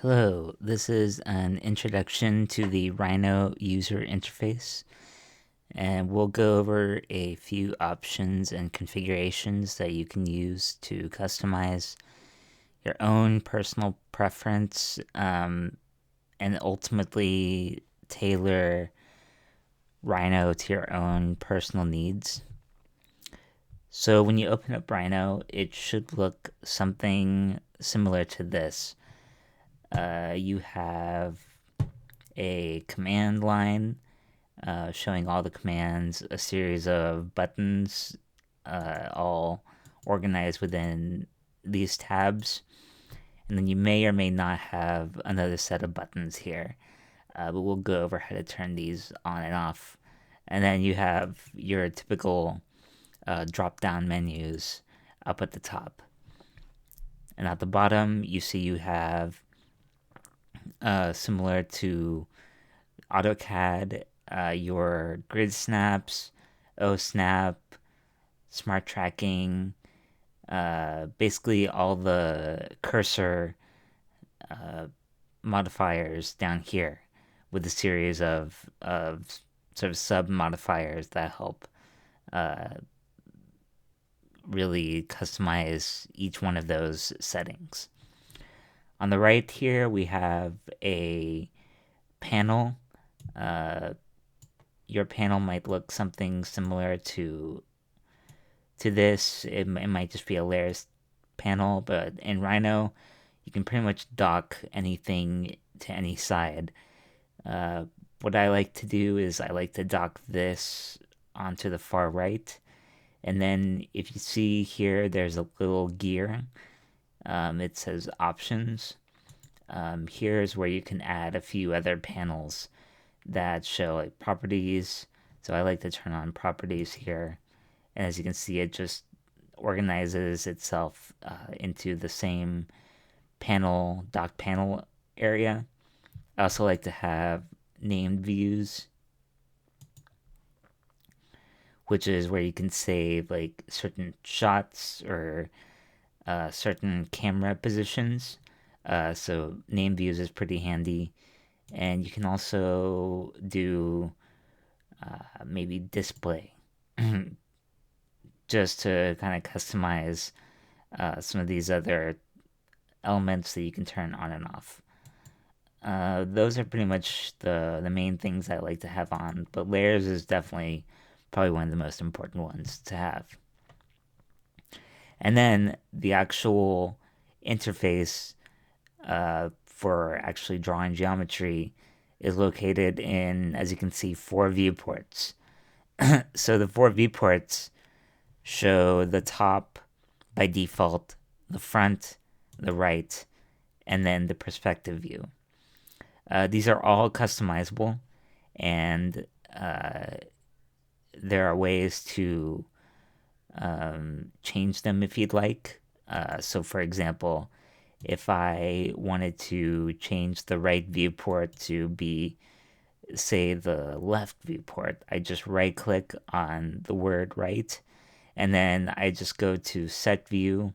Hello, this is an introduction to the Rhino user interface, and we'll go over a few options and configurations that you can use to customize your own personal preference and ultimately tailor Rhino to your own personal needs. So, when you open up Rhino, it should look something similar to this. You have a command line showing all the commands, a series of buttons, all organized within these tabs. And then you may or may not have another set of buttons here, but we'll go over how to turn these on and off. And then you have your typical drop down menus up at the top. And at the bottom, you see you have similar to AutoCAD, your grid snaps, OSnap, smart tracking, basically all the cursor uh, modifiers down here with a series of sort of sub modifiers that help uh, really customize each one of those settings. On the right here, we have a panel. Uh, your panel might look something similar to this. It might just be a layers panel, but in Rhino, you can pretty much dock anything to any side. Uh, what I like to do is I like to dock this onto the far right. And then if you see here, there's a little gear. It says options. Here's where you can add a few other panels that show like properties. So I like to turn on properties here. And as you can see, it just organizes itself into the same panel, dock panel area. I also like to have named views, which is where you can save like certain shots or certain camera positions. So name views is pretty handy. And you can also do maybe display just to kind of customize some of these other elements that you can turn on and off. Those are pretty much the main things I like to have on, but layers is definitely probably one of the most important ones to have. And then the actual interface for actually drawing geometry is located in, as you can see, four viewports. So the four viewports show the top by default, the front, the right, and then the perspective view. These are all customizable, and there are ways to change them if you'd like. So, for example, if I wanted to change the right viewport to be, say, the left viewport, I just right click on the word right, and then I just go to set view,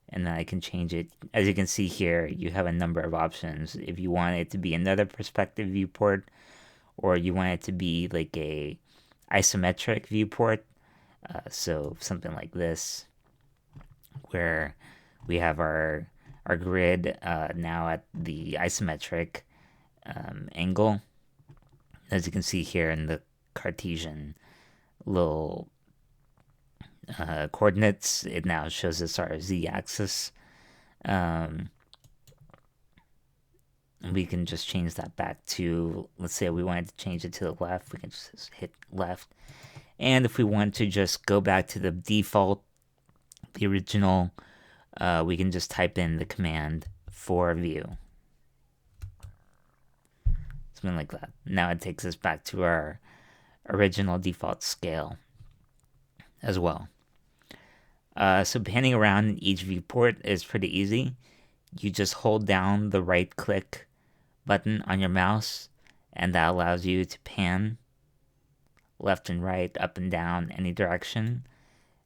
and then I can change it. As you can see here, you have a number of options. If you want it to be another perspective viewport, or you want it to be like a isometric viewport, so something like this, where we have our grid now at the isometric angle. As you can see here in the Cartesian little coordinates, it now shows us our z-axis. Um, we can just change that back to, let's say we wanted to change it to the left, we can just hit left. And if we want to just go back to the default, the original, we can just type in the command for view. Something like that. Now it takes us back to our original default scale as well. So panning around each viewport is pretty easy. You just hold down the right click button on your mouse, and that allows you to pan left and right, up and down, any direction.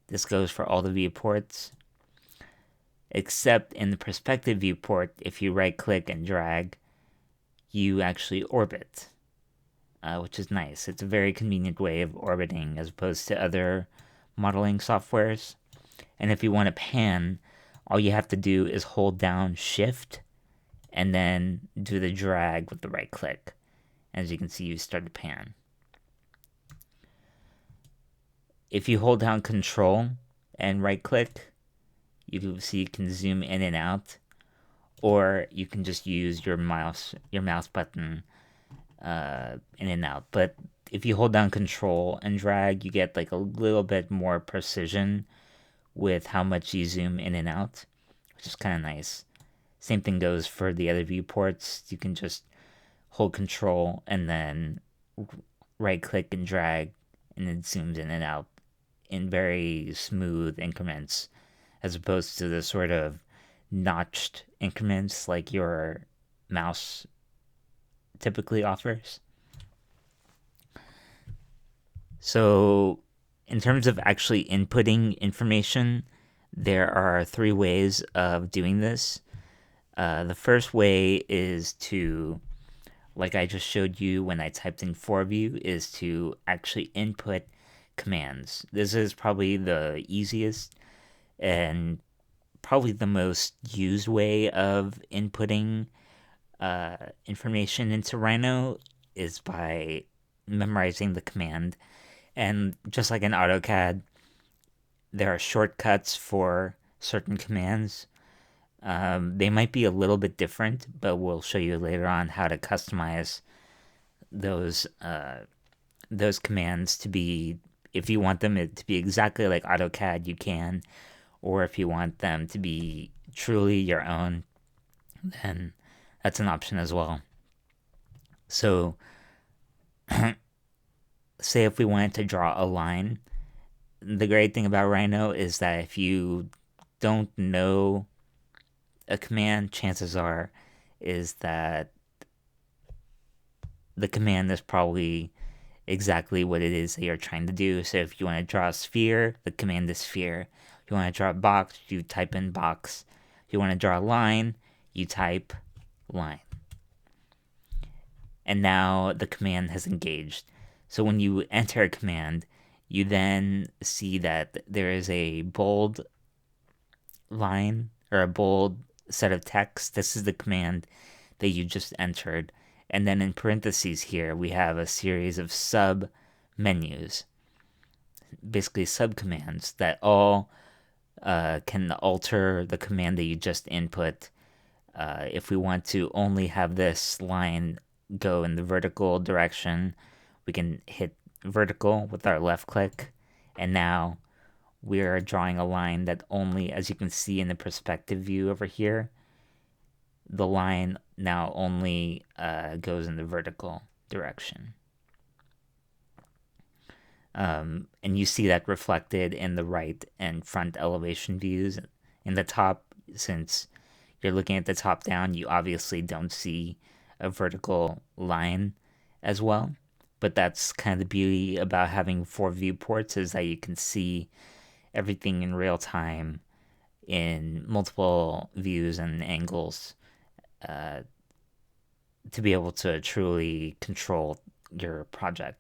This goes for all the viewports. except in the perspective viewport, if you right click and drag, you actually orbit, which is nice. It's a very convenient way of orbiting as opposed to other modeling softwares. And if you want to pan, all you have to do is hold down Shift and then do the drag with the right click. As you can see, you start to pan. If you hold down Control and right click, you can zoom in and out, or you can just use your mouse button in and out. But if you hold down Control and drag, you get like a little bit more precision with how much you zoom in and out, which is kind of nice. Same thing goes for the other viewports. You can just hold Control and then right click and drag, and it zooms in and out in very smooth increments, as opposed to the sort of notched increments like your mouse typically offers. So, in terms of actually inputting information, there are 3 ways of doing this. The first way is to, like I just showed you when I typed in ForView, is to actually input commands. This is probably the easiest and probably the most used way of inputting information into Rhino is by memorizing the command. And just like in AutoCAD, there are shortcuts for certain commands. They might be a little bit different, but we'll show you later on how to customize those commands to be, if you want them to be exactly like AutoCAD, you can, or if you want them to be truly your own, then that's an option as well. So, say if we wanted to draw a line, the great thing about Rhino is that if you don't know a command, chances are is that the command is probably exactly what it is that you're trying to do. So if you want to draw a sphere, the command is sphere. If you want to draw a box, you type in box. If you want to draw a line, you type line. And now the command has engaged. So when you enter a command, you then see that there is a bold line or a bold set of text. This is the command that you just entered. And then in parentheses here, we have a series of sub menus, basically subcommands that all can alter the command that you just input. If we want to only have this line go in the vertical direction, we can hit vertical with our left click, and now we are drawing a line that only, as you can see in the perspective view over here, the line now only goes in the vertical direction. And you see that reflected in the right and front elevation views. In the top, since you're looking at the top down, you obviously don't see a vertical line as well. But that's kind of the beauty about having 4 viewports, is that you can see everything in real time in multiple views and angles to be able to truly control your project.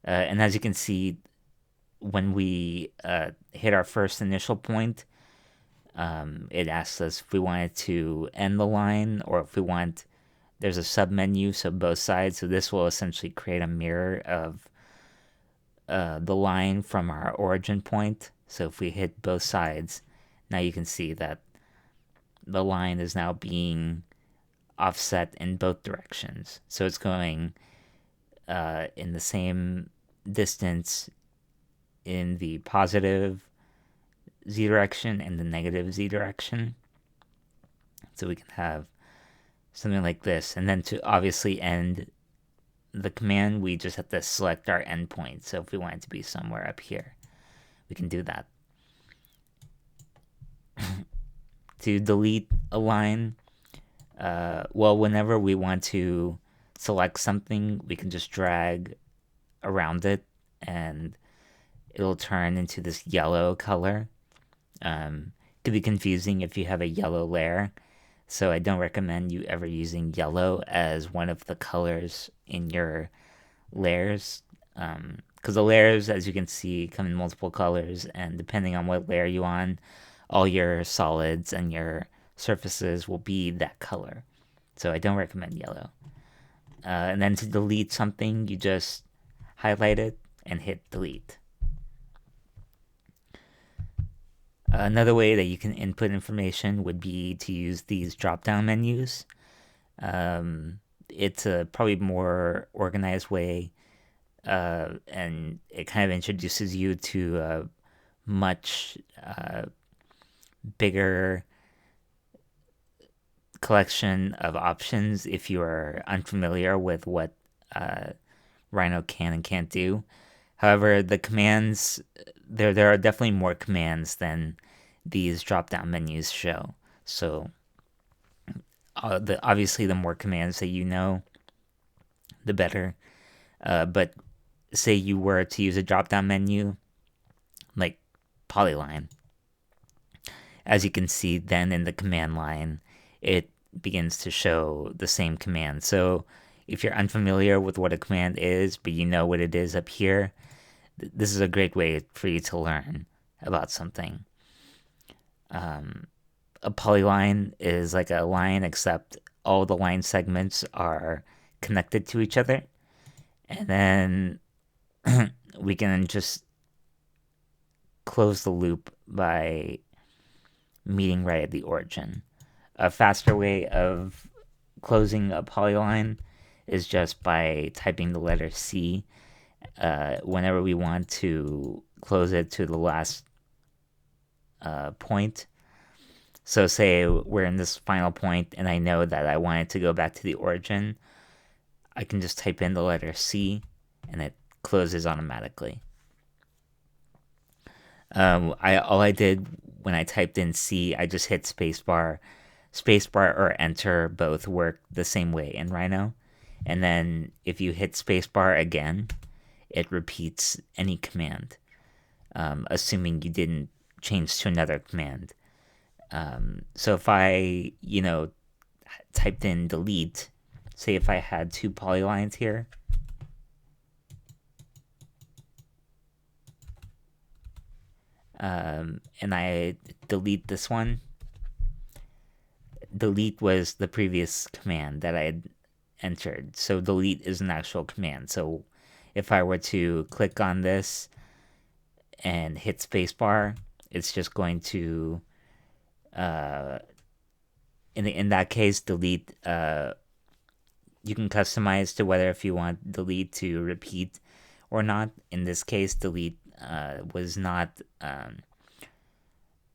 And as you can see, when we hit our first initial point, it asks us if we wanted to end the line or if we want, there's a sub menu, so both sides. So this will essentially create a mirror of the line from our origin point. So if we hit both sides, now you can see that the line is now being offset in both directions. So it's going in the same distance in the positive z direction and the negative z direction. So we can have something like this. And then to obviously end the command, we just have to select our endpoint. So if we want it to be somewhere up here, we can do that. To delete a line, well, whenever we want to select something, we can just drag around it and it'll turn into this yellow color. Could be confusing if you have a yellow layer. So I don't recommend you ever using yellow as one of the colors in your layers. Because the layers, as you can see, come in multiple colors, and depending on what layer you're on, all your solids and your surfaces will be that color. So I don't recommend yellow. And then to delete something, you just highlight it and hit delete. Another way that you can input information would be to use these drop down menus. It's a probably more organized way, and it kind of introduces you to a much bigger collection of options if you are unfamiliar with what Rhino can and can't do. However, the commands there are definitely more commands than these drop down menus show. So obviously the more commands that you know, the better. But say you were to use a drop down menu like polyline, as you can see, then in the command line, it begins to show the same command. So if you're unfamiliar with what a command is, but you know what it is up here, this is a great way for you to learn about something. A polyline is like a line, except all the line segments are connected to each other. And then we can just close the loop by meeting right at the origin. A faster way of closing a polyline is just by typing the letter C whenever we want to close it to the last point. So say we're in this final point and I know that I want it to go back to the origin, I can just type in the letter C and it closes automatically. All I did when I typed in C, I just hit spacebar. Spacebar or enter both work the same way in Rhino. And then if you hit spacebar again, it repeats any command, assuming you didn't change to another command. So if I, typed in delete, say if I had two polylines here, and I delete this one, delete was the previous command that I had entered. So delete is an actual command. So if I were to click on this and hit spacebar, it's just going to, in that case, delete. You can customize to whether if you want delete to repeat or not. In this case, delete was not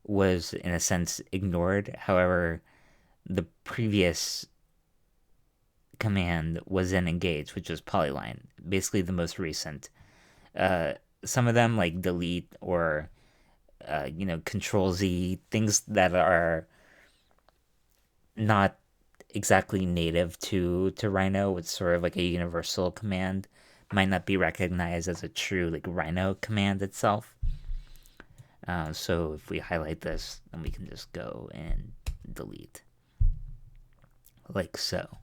was in a sense ignored. However, the previous command was then engaged, which was polyline, basically the most recent. Some of them like delete or control Z, things that are not exactly native to Rhino. It's sort of like a universal command, might not be recognized as a true like Rhino command itself. So if we highlight this, then we can just go and delete, like so.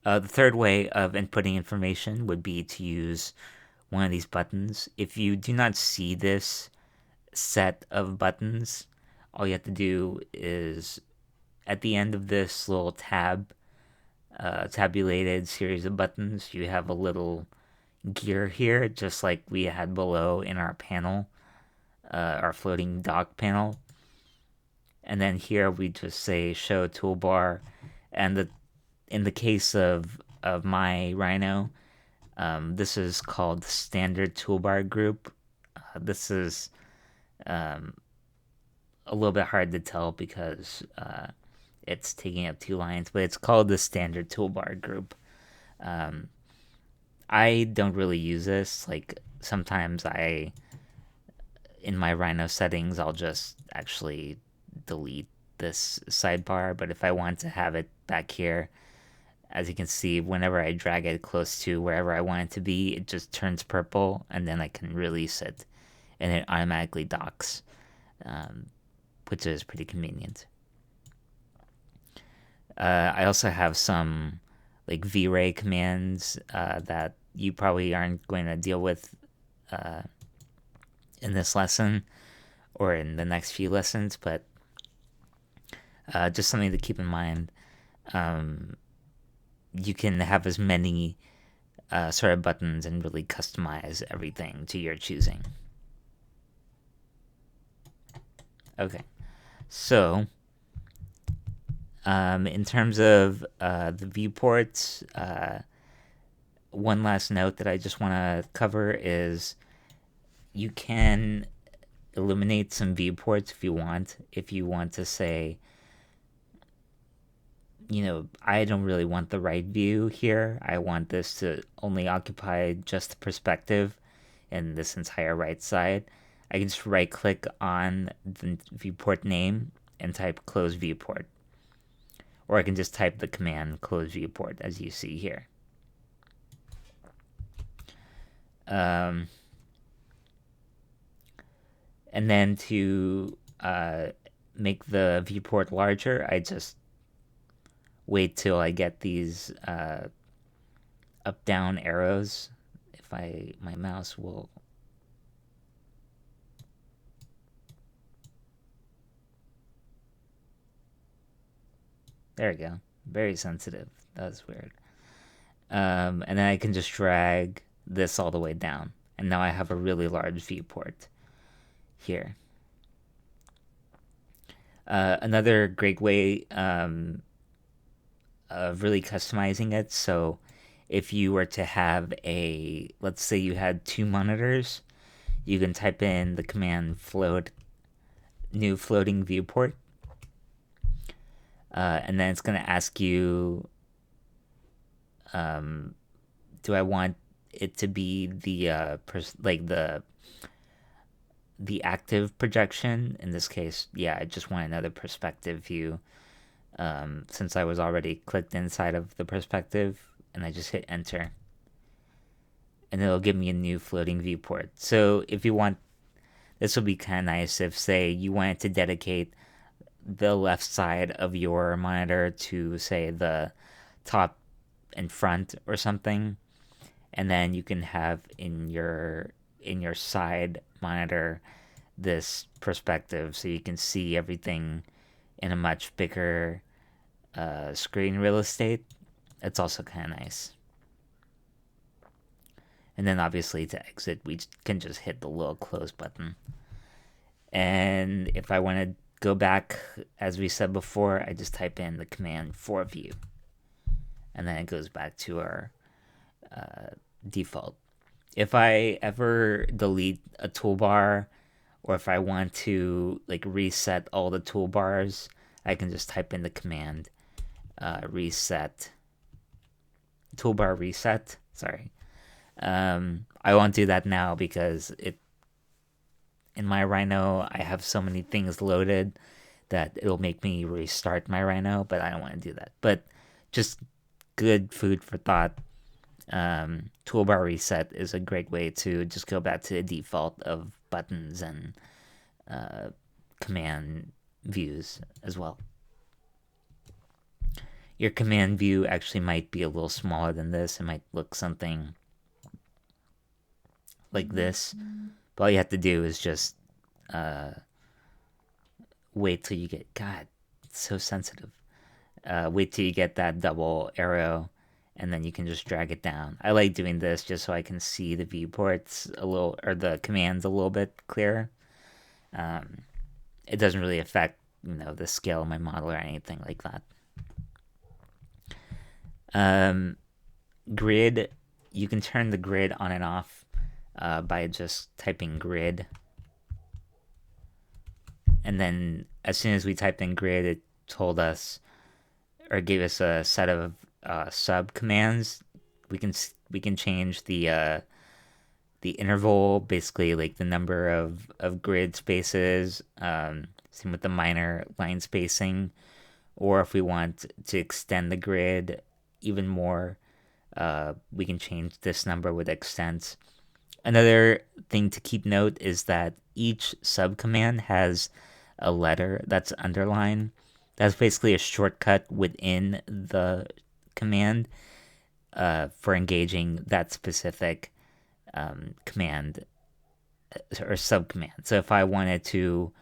The third way of inputting information would be to use one of these buttons. If you do not see this set of buttons, all you have to do is at the end of this little tabulated series of buttons, you have a little gear here, just like we had below in our panel, our floating dock panel. And then here we just say show toolbar, and in the case of my Rhino, this is called the standard toolbar group. This is a little bit hard to tell because it's taking up two lines, but it's called the standard toolbar group. I don't really use this. Like sometimes in my Rhino settings, I'll just actually delete this sidebar. But if I want to have it back here, as you can see, whenever I drag it close to wherever I want it to be, it just turns purple, and then I can release it, and it automatically docks. which is pretty convenient. I also have some like V-Ray commands that you probably aren't going to deal with uh, in this lesson or in the next few lessons, but just something to keep in mind. You can have as many sort of buttons and really customize everything to your choosing. Okay, so in terms of the viewports, one last note that I just want to cover is you can eliminate some viewports if you want. If you want to say, I don't really want the right view here. I want this to only occupy just the perspective in this entire right side. I can just right click on the viewport name and type close viewport. Or I can just type the command close viewport as you see here. And then to make the viewport larger, I just wait till I get these up down arrows. If my mouse will. There we go. Very sensitive. That was weird. And then I can just drag this all the way down. And now I have a really large viewport here. Another great way of really customizing it. So if you were to have let's say you had 2 monitors, you can type in the command float new floating viewport. And then it's going to ask you, do I want it to be the the active projection? In this case, yeah, I just want another perspective view. Since I was already clicked inside of the perspective, and I just hit enter, and it'll give me a new floating viewport. So if you want, this would be kind of nice if, say, you wanted to dedicate the left side of your monitor to, say, the top and front or something, and then you can have in your side monitor this perspective so you can see everything in a much bigger screen real estate. It's also kind of nice. And then obviously to exit, we can just hit the little close button. And if I want to go back, as we said before, I just type in the command for view. And then it goes back to our default. If I ever delete a toolbar, or if I want to like reset all the toolbars, I can just type in the command reset, toolbar reset. Sorry. I won't do that now because in my Rhino, I have so many things loaded that it'll make me restart my Rhino, but I don't want to do that. But just good food for thought. Toolbar reset is a great way to just go back to the default of buttons and command views as well. Your command view actually might be a little smaller than this. It might look something like this. But all you have to do is just wait till you get, God, it's so sensitive. Wait till you get that double arrow, and then you can just drag it down. I like doing this just so I can see the viewports a little, or the commands a little bit clearer. It doesn't really affect, the scale of my model or anything like that. Grid, you can turn the grid on and off by just typing grid. And then as soon as we typed in grid, it told us, or gave us a set of sub commands. We can change the interval, basically like the number of grid spaces. Same with the minor line spacing, or if we want to extend the grid even more, we can change this number with extents. Another thing to keep note is that each sub command has a letter that's underlined. That's basically a shortcut within the command for engaging that specific command or subcommand. So if I wanted to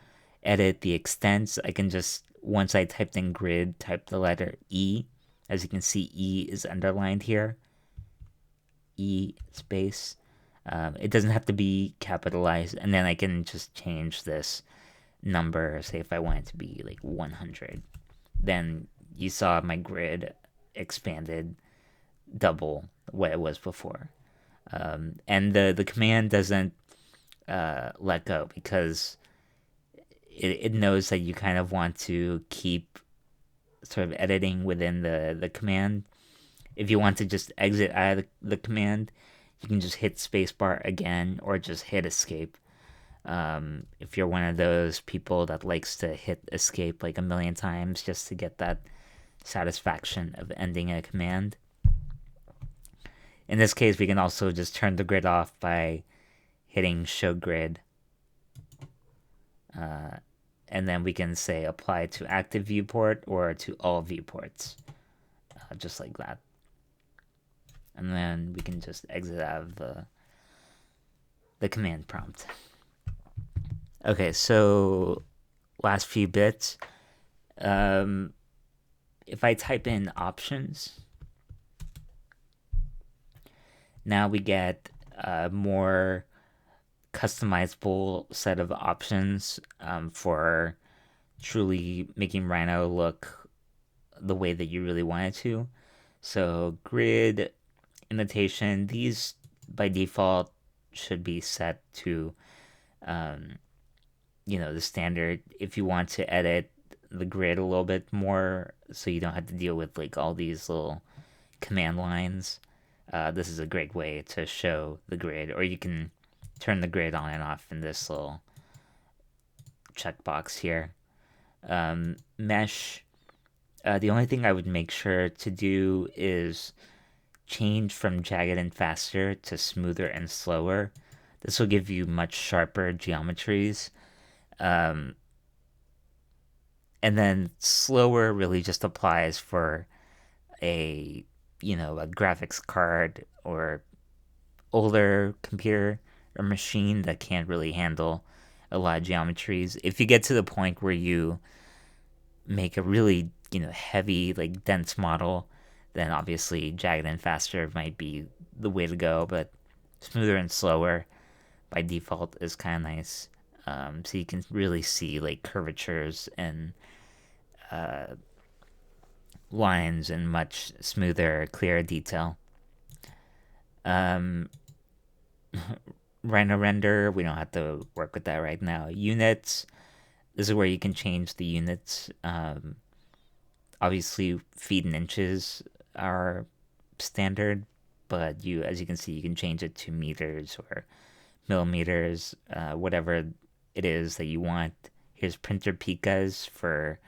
edit the extents, I can just, once I typed in grid, type the letter E. As you can see, E is underlined here. E space. It doesn't have to be capitalized, and then I can just change this number. Say if I want it to be like 100, then you saw my grid expanded double what it was before. And the command doesn't let go because it knows that you kind of want to keep sort of editing within the command. If you want to just exit out of the command, you can just hit spacebar again or just hit escape. If you're one of those people that likes to hit escape like a million times just to get that satisfaction of ending a command. In this case, we can also just turn the grid off by hitting show grid. And then we can say apply to active viewport or to all viewports, just like that. And then we can just exit out of the command prompt. Okay, so last few bits. If I type in options, now we get a more customizable set of options for truly making Rhino look the way that you really want it to. So grid, annotation, these by default should be set to the standard. If you want to edit the grid a little bit more so you don't have to deal with like all these little command lines, this is a great way to show the grid. Or you can turn the grid on and off in this little checkbox here. Mesh, the only thing I would make sure to do is change from jagged and faster to smoother and slower. This will give you much sharper geometries. And then slower really just applies for a graphics card or older computer or machine that can't really handle a lot of geometries. If you get to the point where you make a really heavy, like dense model, then obviously jagged and faster might be the way to go. But smoother and slower by default is kind of nice. So you can really see like curvatures and lines in much smoother, clearer detail. Rhino render, we don't have to work with that right now. Units, this is where you can change the units. Obviously, feet and inches are standard, but as you can see, you can change it to meters or millimeters, whatever it is that you want. Here's printer picas for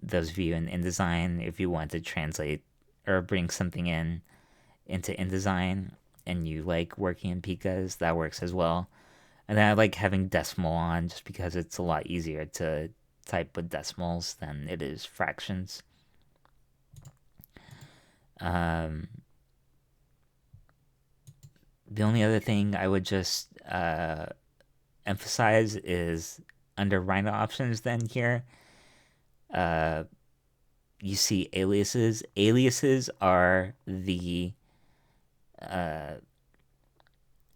those of you in InDesign. If you want to translate or bring something into InDesign and you like working in picas, that works as well. And then I like having decimal on just because it's a lot easier to type with decimals than it is fractions. The only other thing I would just emphasize is under Rhino options then here, you see aliases. Aliases are the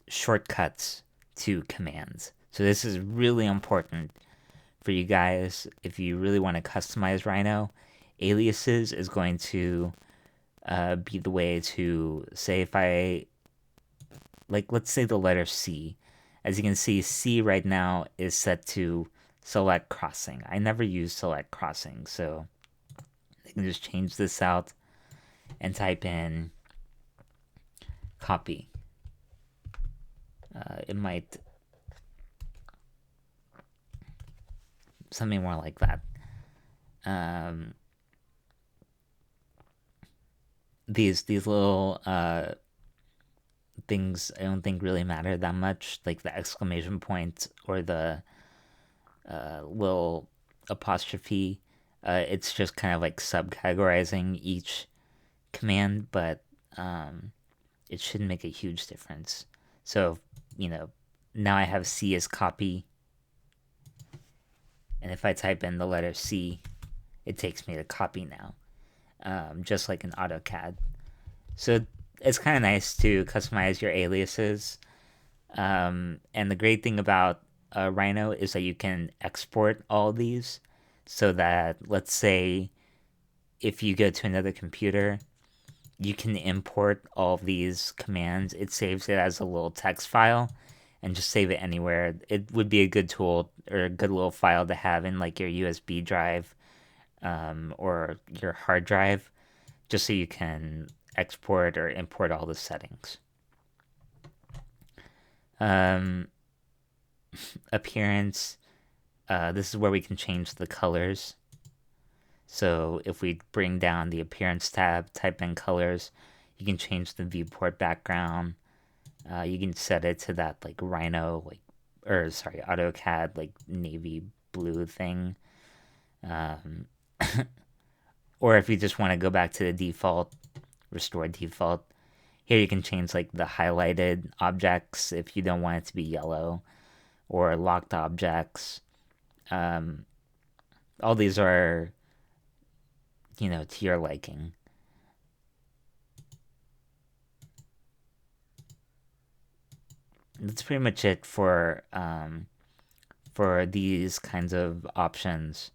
shortcuts to commands. So this is really important for you guys if you really want to customize Rhino. Aliases is going to be the way to say if I let's say the letter C. As you can see, C right now is set to select crossing. I never use select crossing, so I can just change this out and type in copy. It might something more like that. These little things I don't think really matter that much, like the exclamation point or the little apostrophe. It's just kind of like subcategorizing each command, but it shouldn't make a huge difference. So, you know, now I have C as copy, and if I type in the letter C, it takes me to copy now, just like in AutoCAD. So it's kind of nice to customize your aliases. And the great thing about Rhino is that you can export all these so that, let's say, if you go to another computer, you can import all of these commands. It saves it as a little text file and just save it anywhere. It would be a good tool or a good little file to have in like your USB drive or your hard drive, just so you can export or import all the settings. Um, Appearance. This is where we can change the colors. So if we bring down the appearance tab, type in colors, you can change the viewport background. You can set it to that like Rhino, AutoCAD like navy blue thing. Um, or if you just want to go back to the default, restore default. Here you can change like the highlighted objects if you don't want it to be yellow, or locked objects. Um, all these are, to your liking. That's pretty much it for these kinds of options.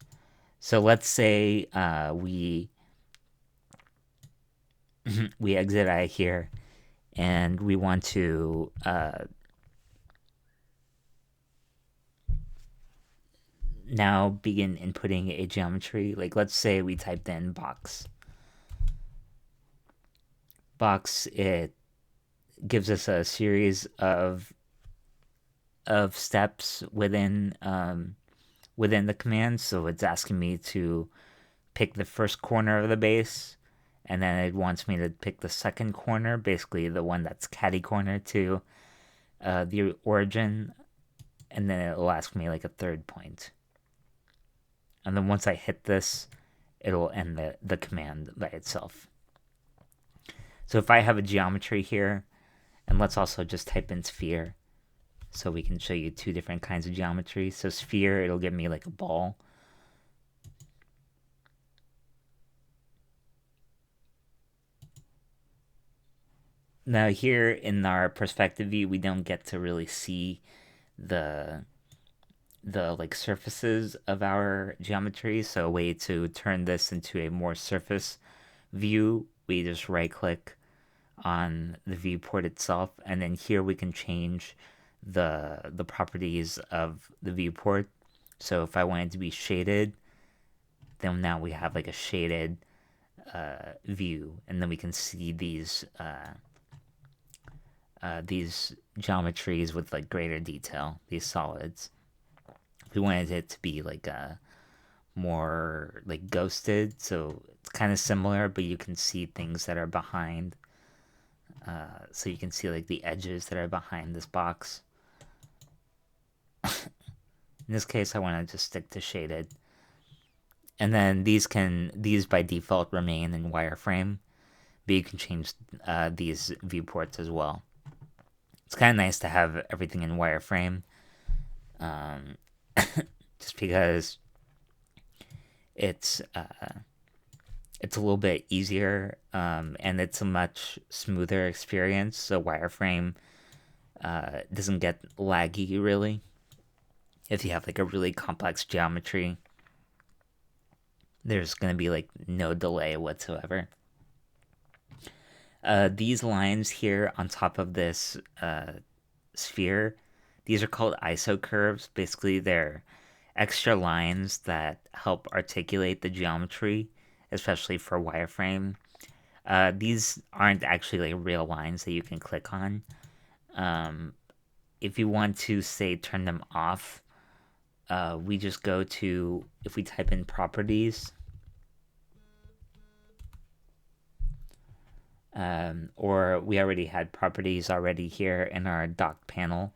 So let's say we we exit out here and we want to now begin inputting a geometry. Like let's say we typed in box. Box, it gives us a series of steps within the command. So it's asking me to pick the first corner of the base, and then it wants me to pick the second corner, basically the one that's catty corner to the origin, and then it'll ask me like a third point. And then once I hit this, it'll end the command by itself. So if I have a geometry here, and let's also just type in sphere, so we can show you two different kinds of geometry. So sphere, it'll give me like a ball. Now here in our perspective view, we don't get to really see the like surfaces of our geometry. So a way to turn this into a more surface view, we just right click on the viewport itself, and then here we can change the properties of the viewport. So if I want it to be shaded, then now we have like a shaded view, and then we can see these geometries with like greater detail, these solids. If we wanted it to be like a more like ghosted, so it's kind of similar, but you can see things that are behind. So you can see like the edges that are behind this box. In this case, I want to just stick to shaded. And then these by default remain in wireframe, but you can change these viewports as well. It's kind of nice to have everything in wireframe, just because it's a little bit easier, and it's a much smoother experience. So wireframe doesn't get laggy really if you have like a really complex geometry. There's going to be like no delay whatsoever. These lines here on top of this sphere, these are called iso curves. Basically, they're extra lines that help articulate the geometry, especially for wireframe. These aren't actually like real lines that you can click on. If you want to, say, turn them off, we just go to, if we type in properties, or we already had properties already here in our dock panel.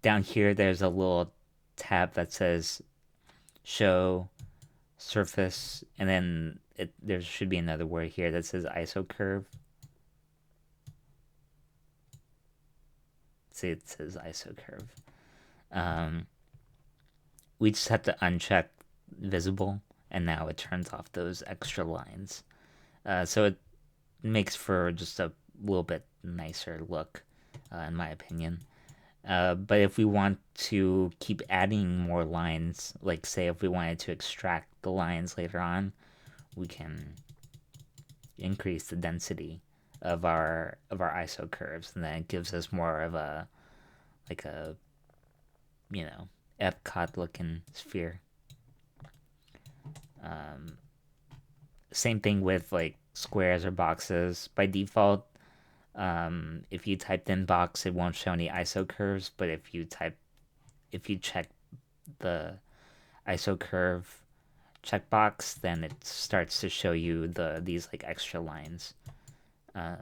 Down here, there's a little tab that says show surface, and then there should be another word here that says ISO curve. See, it says ISO curve. We just have to uncheck visible, and now it turns off those extra lines. So it makes for just a little bit nicer look, in my opinion. But if we want to keep adding more lines, like say if we wanted to extract the lines later on, we can increase the density of our ISO curves, and then it gives us more of a you know Epcot looking sphere. Same thing with like squares or boxes. By default, if you typed in box, it won't show any ISO curves. But if you check the ISO curve checkbox, then it starts to show you these like extra lines. So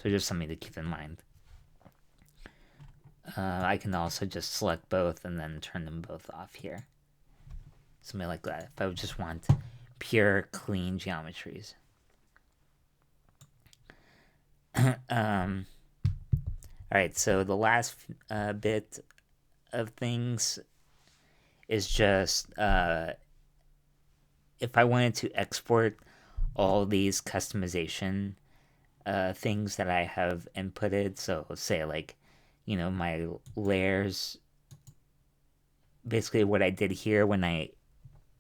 just something to keep in mind. I can also just select both and then turn them both off here. Something like that. If I would just want pure, clean geometries. Alright, so the last bit of things is just if I wanted to export all these customization things that I have inputted, so say like, my layers, basically what I did here when I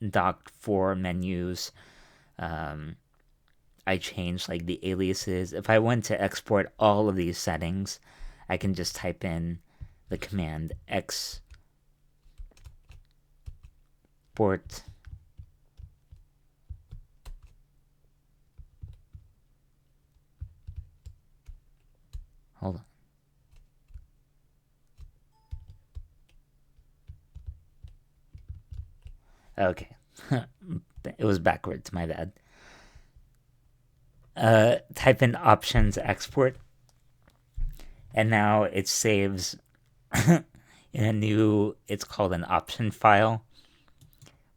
docked 4 menus, I changed like the aliases. If I want to export all of these settings, I can just type in the command export hold on. Okay. It was backwards, my bad. Type in options export, and now it saves in a new, it's called an option file.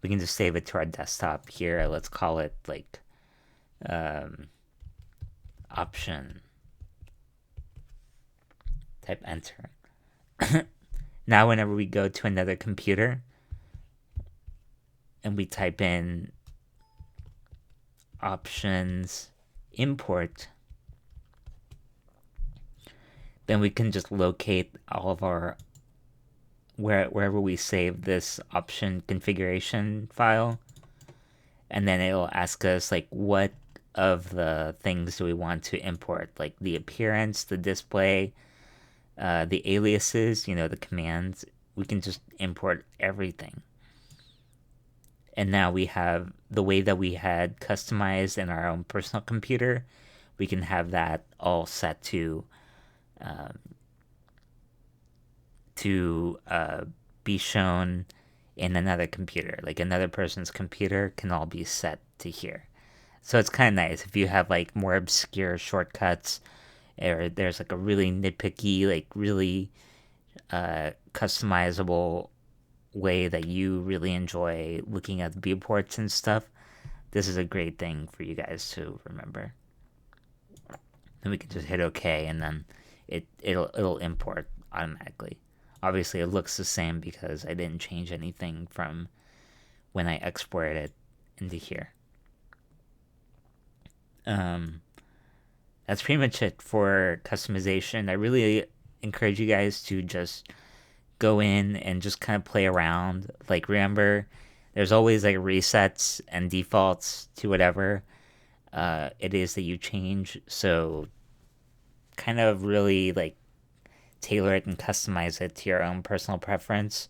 We can just save it to our desktop here. Let's call it like option. Type enter. Now whenever we go to another computer and we type in options import, then we can just locate all of our wherever we save this option configuration file, and then it'll ask us like what of the things do we want to import, like the appearance, the display, the aliases, the commands. We can just import everything. And now we have the way that we had customized in our own personal computer. We can have that all set to be shown in another computer. Like another person's computer can all be set to here. So it's kind of nice if you have like more obscure shortcuts, or there's like a really nitpicky, like really customizable way that you really enjoy looking at the viewports and stuff. This is a great thing for you guys to remember. Then we can just hit OK, and then it'll import automatically. Obviously, it looks the same because I didn't change anything from when I exported it into here. That's pretty much it for customization. I really encourage you guys to just go in and just kind of play around. Like, remember, there's always like resets and defaults to whatever it is that you change. So kind of really like tailor it and customize it to your own personal preference.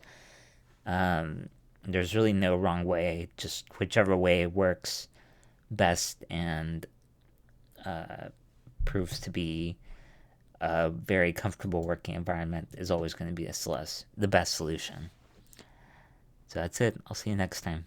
There's really no wrong way, just whichever way works best and proves to be a very comfortable working environment is always going to be the best solution. So that's it. I'll see you next time.